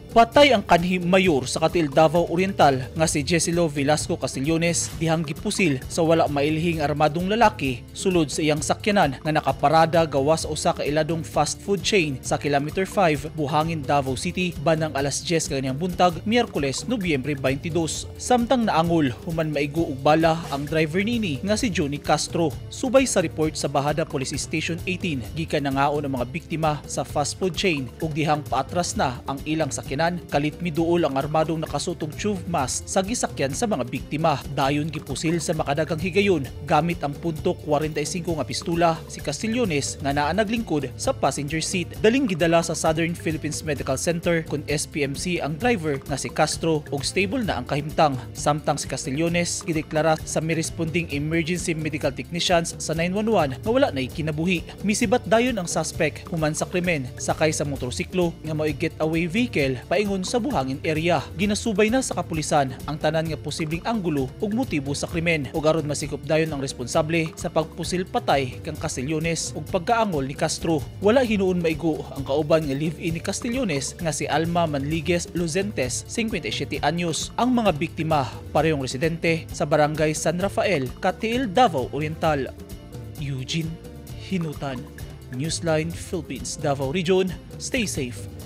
Patay ang kanhi mayor sa Katil Davao Oriental nga si Jessilo Velasco Castigliones dihang gipusil sa wala mailhing armadong lalaki sulod sa iyang sakyanan nga nakaparada gawas sa usa ka iladong fast food chain sa Kilometer 5 Buhangin, Davao City bandang alas 10 kanyang buntag Miyerkules, Nobyembre 22. Samtang naangol human maigo og bala ang driver nini nga si Johnny Castro. Subay sa report sa Bahada Police Station 18, gikan nangaon ang mga biktima sa fast food chain ug dihang paatras na ang ilang sakyanan kalit miduol ang armadong nakasutog tube mast sa gisakyan sa mga biktima. Dayon gipusil sa makadagang higayon gamit ang puntok 45 nga pistola si Castigliones nga naa naglingkod sa passenger seat. Daling gidala sa Southern Philippines Medical Center kun SPMC ang driver nga si Castro ug stable na ang kahimtang. Samtang si Castigliones gideklara sa responding emergency medical technicians sa 911 nga wala na kinabuhi. Misibat dayon ang suspect human sa krimen sakay sa motorsiklo nga mao'y getaway vehicle paingon sa Buhangin area. Ginasubay na sa kapulisan ang tanan nga posibleng anggulo ug motibo sa krimen ug aron masikop dayon ang responsable sa pagpusil patay kang Castigliones ug pagkaangol ni Castro. Wala hinuon maigo ang kauban nga live-in ni Castigliones nga si Alma Manligues Luzentes, 57 anyos. Ang mga biktima parehong residente sa barangay San Rafael, Katil, Davao Oriental. Eugene Hinutan, Newsline Philippines, Davao Region. Stay safe